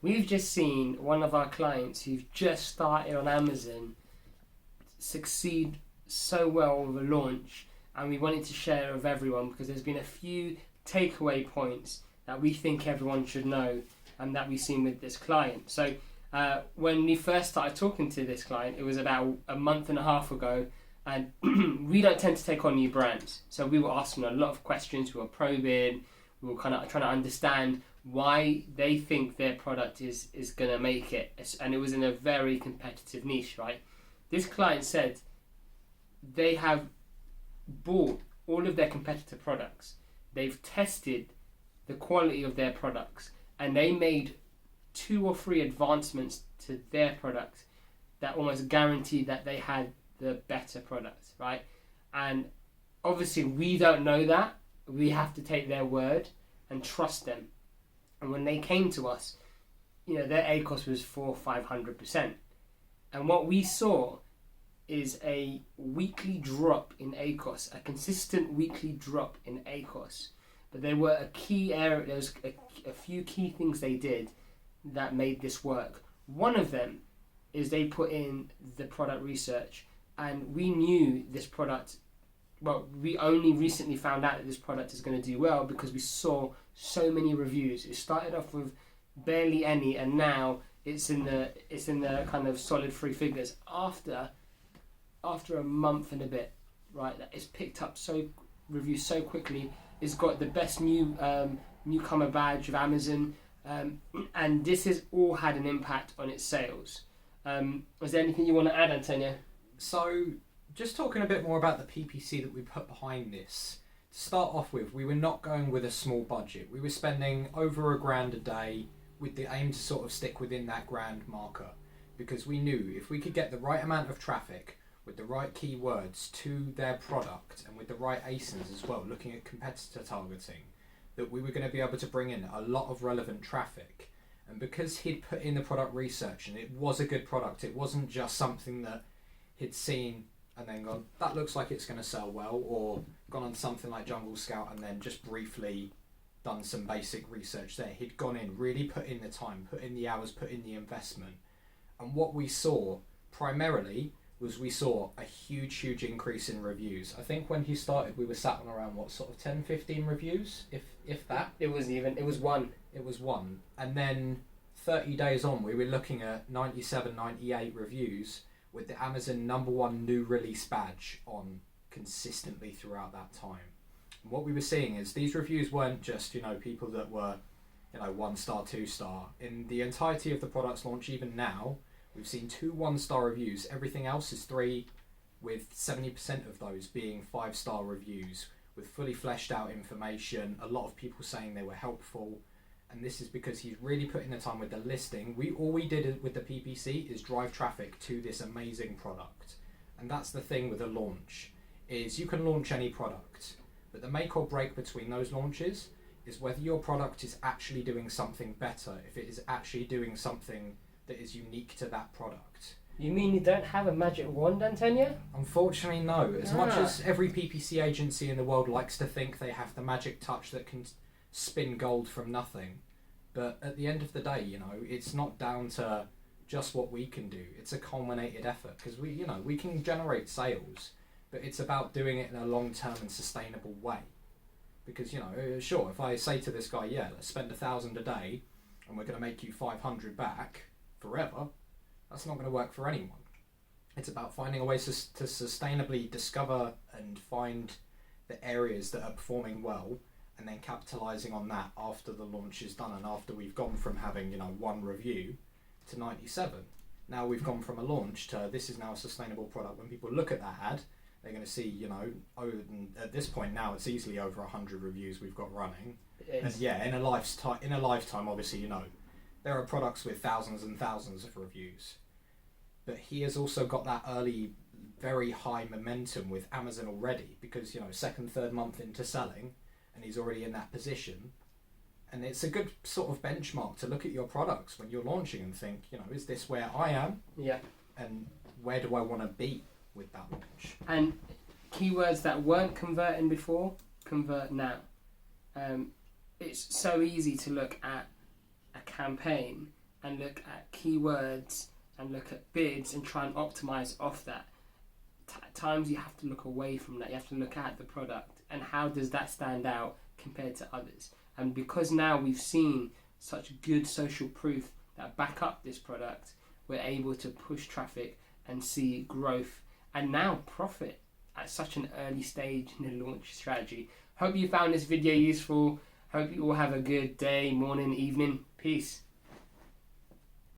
we've just seen one of our clients who've just started on Amazon succeed so well with a launch, and we wanted to share with everyone because there's been a few takeaway points that we think everyone should know and that we've seen with this client. So when we first started talking to this client, it was about a month and a half ago, and we don't tend to take on new brands. So we were asking a lot of questions, we were probing, we were kind of trying to understand why they think their product is going to make it. And it was in a very competitive niche, right? This client said they have bought all of their competitor products. They've tested the quality of their products, and they made 2 or 3 advancements to their product that almost guaranteed that they had the better product, right? And obviously we don't know that. We have to take their word and trust them. And when they came to us, their ACOS was 400-500%. And what we saw is a weekly drop in ACOS, a consistent weekly drop in ACOS. But there were there was a few key things they did that made this work. One of them is they put in the product research, and we knew this product, we only recently found out that this product is going to do well because we saw so many reviews. It started off with barely any, and now it's in the kind of solid 3 figures after a month and a bit, right? That it's picked up reviews so quickly. It's got the best newcomer badge of Amazon, and this has all had an impact on its sales. Is there anything you want to add, Antonio? So, just talking a bit more about the PPC that we put behind this. To start off with, we were not going with a small budget. We were spending over £1,000 a day with the aim to sort of stick within that grand marker, because we knew if we could get the right amount of traffic with the right keywords to their product and with the right ASINs as well, looking at competitor targeting, that we were going to be able to bring in a lot of relevant traffic. And because he'd put in the product research and it was a good product, it wasn't just something that he'd seen and then gone, that looks like it's going to sell well, or gone on something like Jungle Scout and then just briefly done some basic research there. He'd gone in, really put in the time, put in the hours, put in the investment. And what we saw primarily was we saw a huge increase in reviews. I think when he started, we were sat on around 10, 15 reviews, if that. It was 1. It was 1. And then 30 days on, we were looking at 97, 98 reviews with the Amazon #1 new release badge on consistently throughout that time. And what we were seeing is these reviews weren't just, people that were, 1 star, 2 star. In the entirety of the product's launch, even now, we've seen 2 1-star reviews. Everything else is 3, with 70% of those being 5-star reviews with fully fleshed out information, a lot of people saying they were helpful. And this is because he's really put in the time with the listing. All we did with the PPC is drive traffic to this amazing product. And that's the thing with a launch, is you can launch any product, but the make or break between those launches is whether your product is actually doing something better, if it is actually doing something that is unique to that product. You mean you don't have a magic wand, Antonio? Unfortunately, no. As much as every PPC agency in the world likes to think they have the magic touch that can spin gold from nothing, but at the end of the day, it's not down to just what we can do. It's a culminated effort, because we can generate sales, but it's about doing it in a long-term and sustainable way. Because sure, if I say to this guy, let's spend 1,000 a day and we're going to make you 500 back forever, that's not going to work for anyone. It's about finding a way to sustainably discover and find the areas that are performing well, and then capitalizing on that after the launch is done and after we've gone from having 1 review to 97. Now we've gone from a launch to this is now a sustainable product. When people look at that ad, they're going to see, at this point now it's easily over 100 reviews we've got running. And in a lifetime, obviously, there are products with thousands and thousands of reviews. But he has also got that early, very high momentum with Amazon already, because, 2nd, 3rd month into selling, and he's already in that position. And it's a good sort of benchmark to look at your products when you're launching and think, is this where I am? Yeah. And where do I want to be with that launch? And keywords that weren't converting before, convert now. It's so easy to look at a campaign and look at keywords and look at bids and try and optimize off that. Times you have to look away from that. You have to look at the product and how does that stand out compared to others. And because now we've seen such good social proof that back up this product, we're able to push traffic and see growth and now profit at such an early stage in the launch strategy. Hope you found this video useful. Hope you all have a good day, morning, evening. Peace.